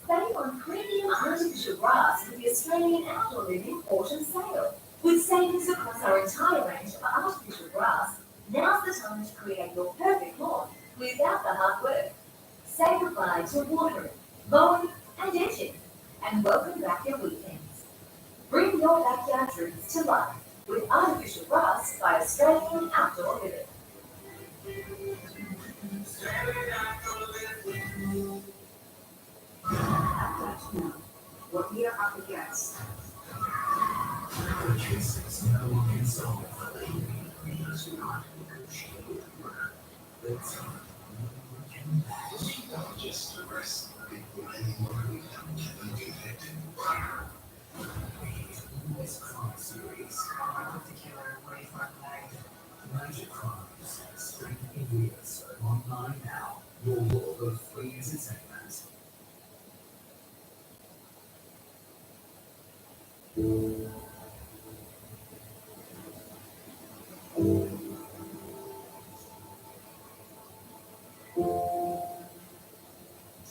Save on premium artificial grass with the Australian Outdoor Living autumn sale. With savings across our entire range of artificial grass, now's the time to create your perfect lawn without the hard work. Say goodbye to watering, mowing, and edging, and welcome back your weekends. Bring your backyard dreams to life with artificial grass by Australian Outdoor Living. What we are up against. Just the rest of the this crime series, particular wavelength Magic Crimes, streaming years online now. Your world of free entertainment.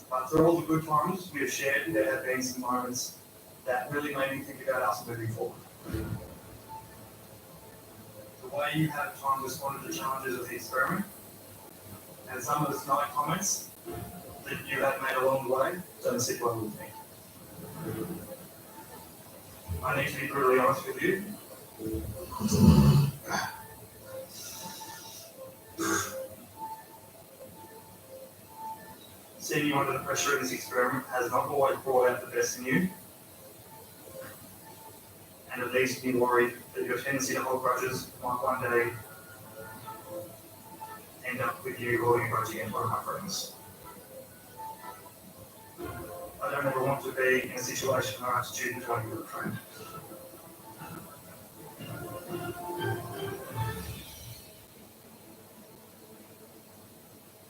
But through all the good times we have shared, there have been some moments that really made me think about us moving forward. The way you have at times responded to the challenges of the experiment, and some of the snide comments that you have made along the way, don't sit well with me. I need to be brutally honest with you. Seeing you under the pressure of this experiment has not always brought out the best in you, and it leaves me worried that your tendency to hold grudges might one day end up with you holding a grudge against one of my friends. I don't ever want to be in a situation where I have to choose between you and a friend.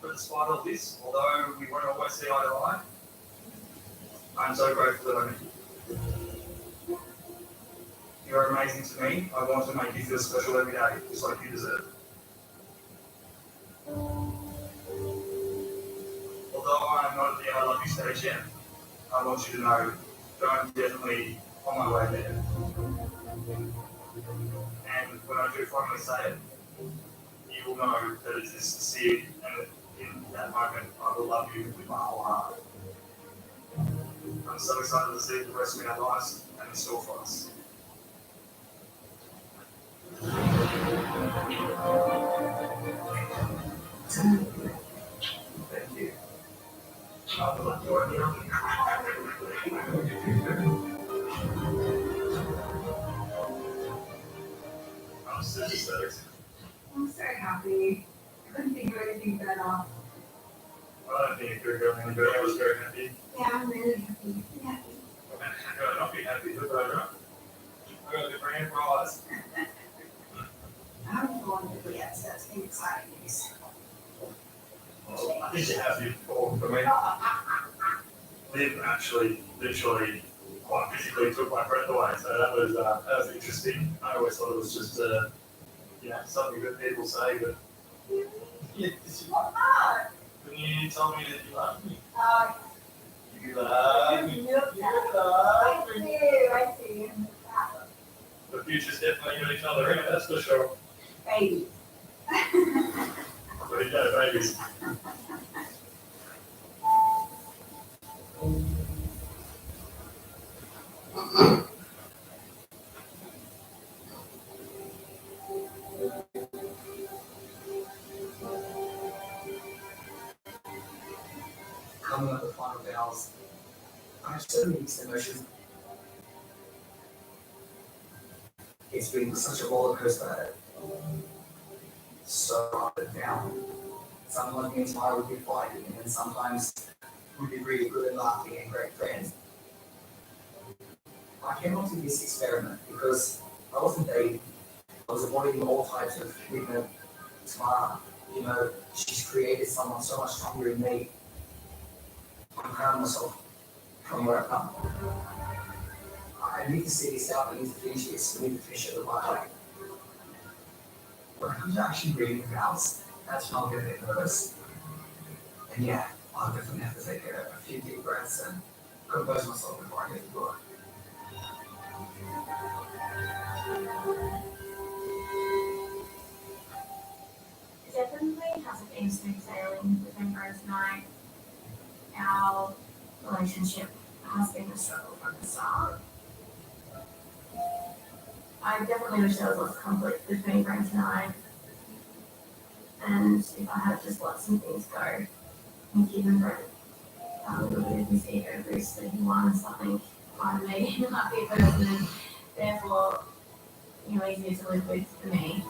But despite all this, although we won't always see eye to eye, I'm so grateful that I met you. You're amazing to me. I want to make you feel special every day, just like you deserve. Although I am not at the I love you stage yet, I want you to know that I'm definitely on my way there. And when I do finally say it, you will know that it is sincere, and that in that moment I will love you with my whole heart. I'm so excited to see the rest of our lives and in store for us. Thank you. I will enjoy you. I'm so excited. I'm so happy. Couldn't think of anything better. I don't think it could go any better. I was very happy. Yeah, I'm really happy. I gotta not be happy with that, right? I got the grand prize. I'm going to the that's been exciting news. Well, I think you have before. I mean, Liv actually, literally, quite physically took my breath away. So that was interesting. I always thought it was just, something that people say, but yeah, this is when you told me that you loved me. You love me. I see. The future's definitely got each other in it, that's for sure. Baby. There you go, babies. Coming up the final bells, I have so many mixed emotions. It's been such a roller coaster, so up and down. Sometimes me and Tamara would be fighting, and then sometimes we'd be really good and laughing and great friends. I came onto this experiment because I wasn't dating. I was avoiding all types of women. Tamara, she's created someone so much stronger than me. I'm proud of myself from where I've come. I need to see this out, I need to finish this, I need to finish it the right way. When it comes to actually reading the vows, that's when I'll get a bit nervous. And yeah, I'll definitely have to take a few deep breaths and compose myself before I get to work. It definitely hasn't been smooth sailing between Rose and I. Our relationship has been a struggle from the start. I definitely wish there was less conflict between Brent and I. And if I had just let some things go and given Brent a little bit of his ego boost that he wants, I think I'd made him a happy person and therefore, easier to live with for me.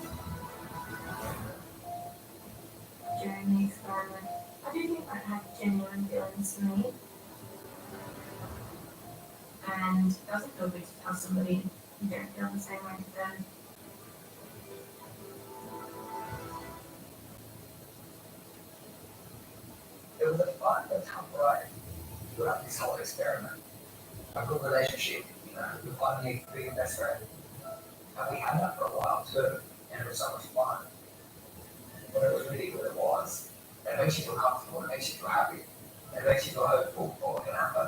During the experiment, I do think Brent had genuine feelings for me. And it doesn't feel good to tell somebody you don't feel the same way for them. It was a fun but tough ride throughout this whole experiment. A good relationship, we finally being best friend. And we had that for a while too, and it was so much fun. But it was really good, it was. It makes you feel comfortable, it makes you feel happy, it makes you feel hopeful for what can happen.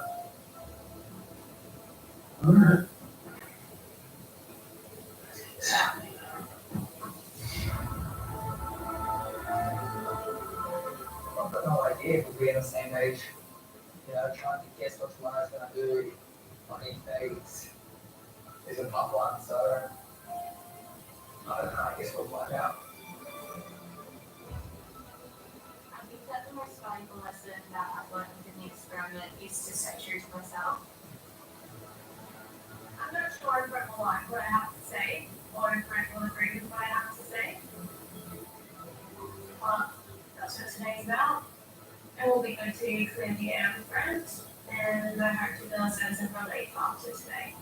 I've got no idea if we'll be on the same age. Trying to guess what tomorrow's going to do on each days is a tough one, so I don't know, I guess we'll find out. I think that the most valuable lesson that I've learned within the experiment is to stay true to myself. I'm not sure if Brent will like what I have to say, or if Brent will agree with what I have to say. But that's what today's about. It will be good to clear the air with Brent, and I hope to feel a sense of relief after today.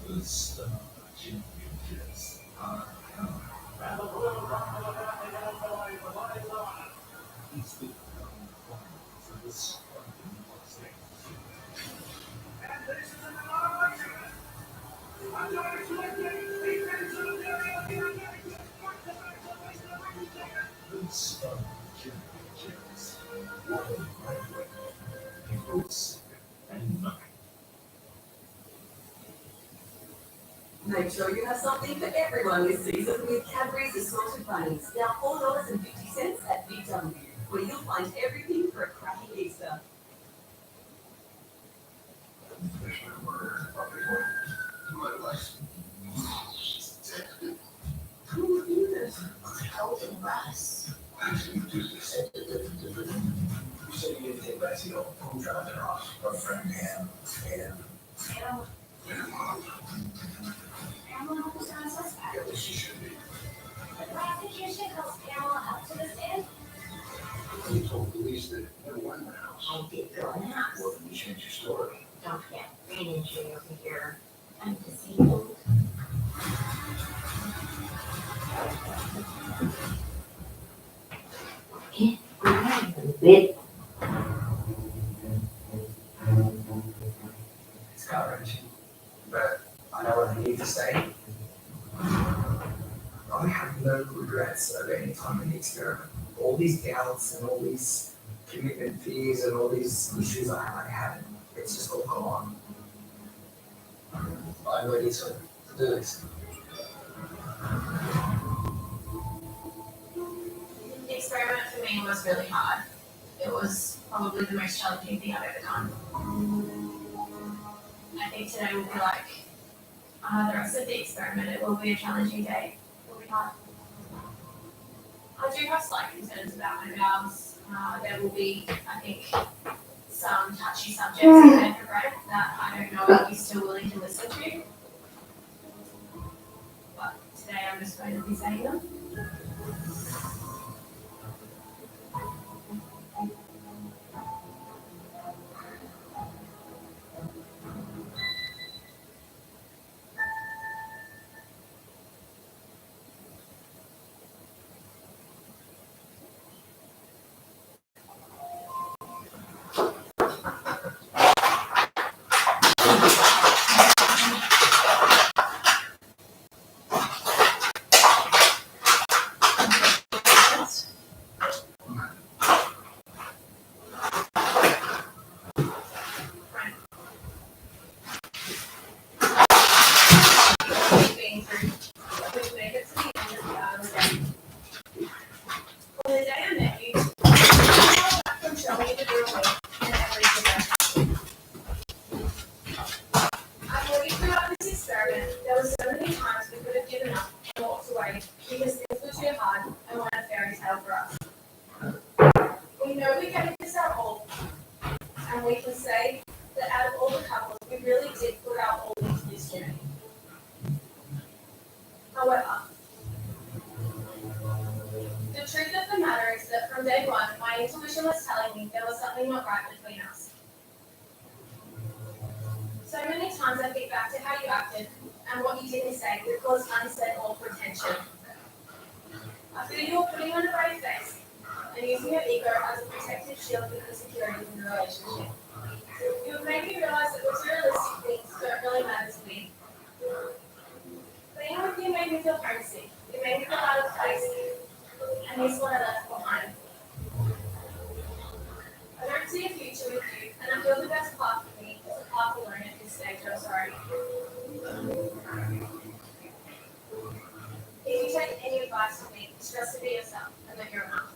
The star championships are coming. It's the final for the starting stage. The star championships. One right, April 2nd and 9th. Make sure you have something for everyone this season with Cadbury's Assorted Bunnies, now $4.50 at Big W, where you'll find everything for a cracking Easter. Who knew this? Health and rest. You said you didn't see all the food drives in our friend Pam and Pamela was not a suspect. at least she should be. The prosecution calls Pamela up to the stand. You told police that you were in the house. I did go in the house. Well, then you changed your story. Don't forget, Green and Jay over here. I'm disabled. Can't remember the bit. It's gut-wrenching, but I know what I need to say. I have no regrets of any time in the experiment. All these doubts and all these commitment fears and all these issues I had, it's just all gone. I'm ready to do this. The experiment for me was really hard. It was probably the most challenging thing I've ever done. I think today will be like the rest of the experiment. It will be a challenging day. It will be hard. I do have slight concerns about my valves. There will be, I think, some touchy subjects in there for Brett that I don't know if he's still willing to listen to. But today I'm just going to be saying them. Being through, which made it to the end of the day. On the day I met you, from showing you the real me and everything. I believe throughout this experiment, there were so many times we could have given up and walked away because things were too hard and weren't a fairy tale for us. We know we gave this our all, and we can say that out of all the couples, we really did put our all into this journey. However, the truth of the matter is that from day one, my intuition was telling me there was something not right between us. So many times I think back to how you acted and what you didn't say that caused unsaid awkward tension. I feel you were putting on a brave face and using your ego as a protective shield with insecurities in the relationship. You have made me realize that materialistic things don't really matter to me. Being with you made me feel homesick. It made me feel out of place. And this is what I left behind. I don't see a future with you, and I feel the best path for me is a path alone at this stage, I'm sorry. If you take any advice from me, it's just to be yourself and that you're enough.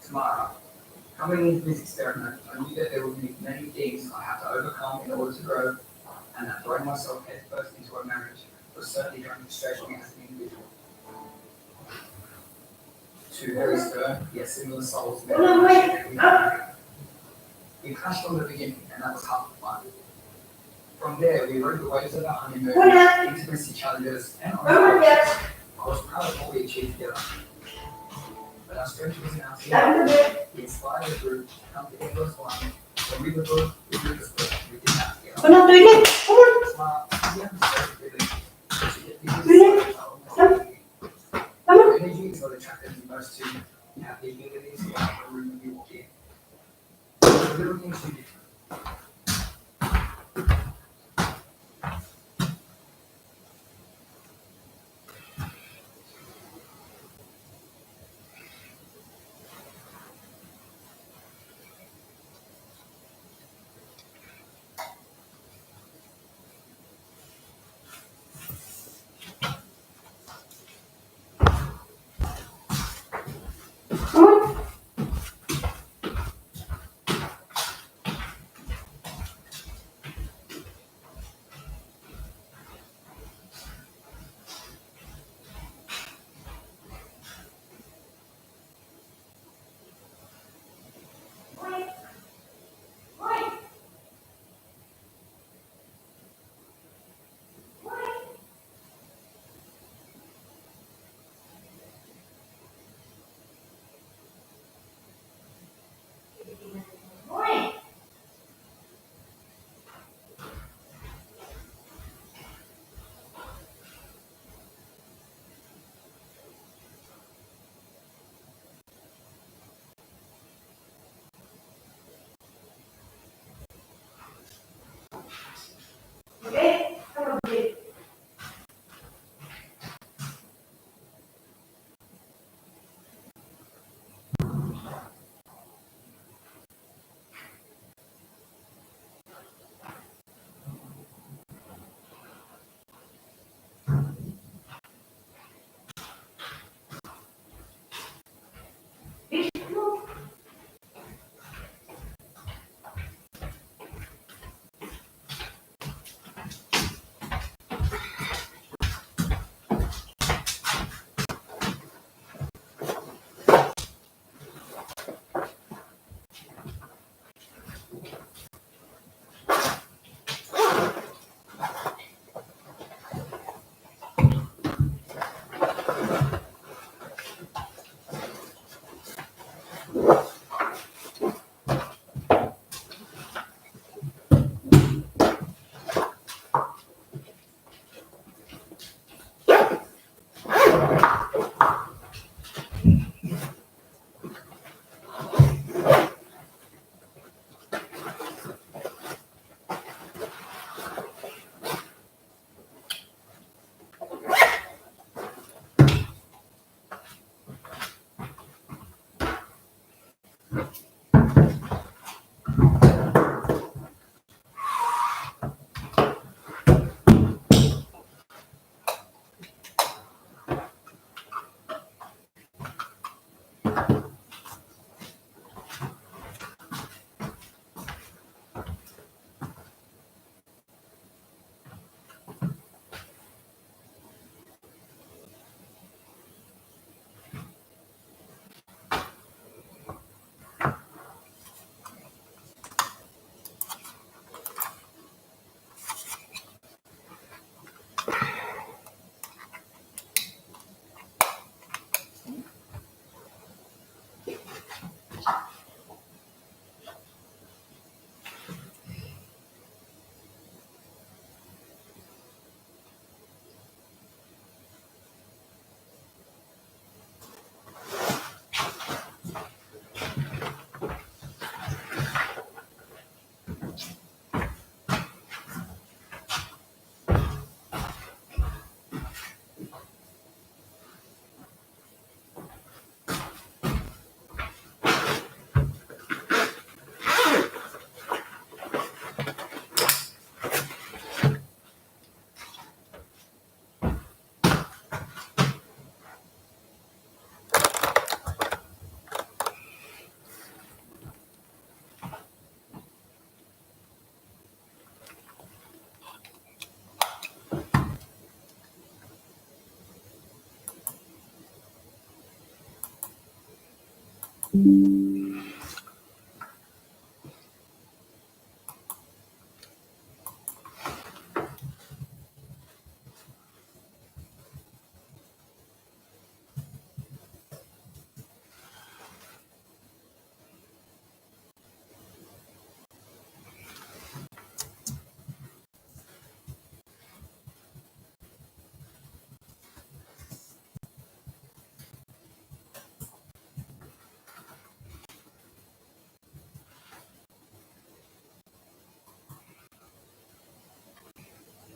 Tomorrow, coming into this experiment, I knew that there would be many things I had to overcome in order to grow, and that throwing myself headfirst into a marriage was certainly going to stretch me as an individual. Two very stern, yet similar souls met in a relationship we married. We clashed from the beginning, and that was half the fun. From there, we rode the waves of our honeymoon, intimacy challenges, and I was proud of what we achieved together. But our strength was in our team. We inspired the group to come together as one. When we were good, we did this good. We did that together. We're not doing it. Smart, we understood really. Your energy is what attracted me most to you. You have the abilities to walk the room when you walk in. The little things you do. Okay, come on, kid.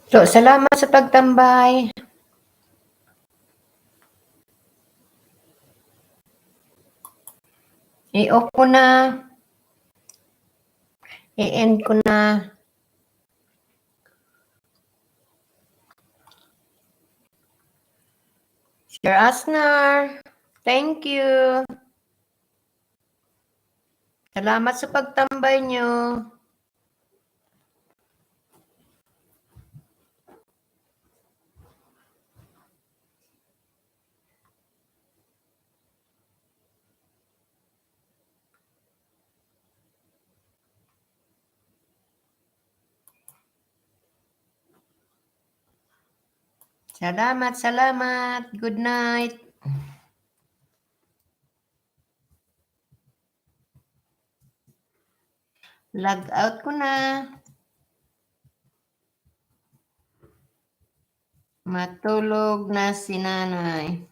So, salamat sa pagtambay. I-off ko na. I-end ko na. Sir Asnar, thank you. Salamat sa pagtambay nyo. Salamat, salamat. Good night. Log out ko na. Matulog na si nanay.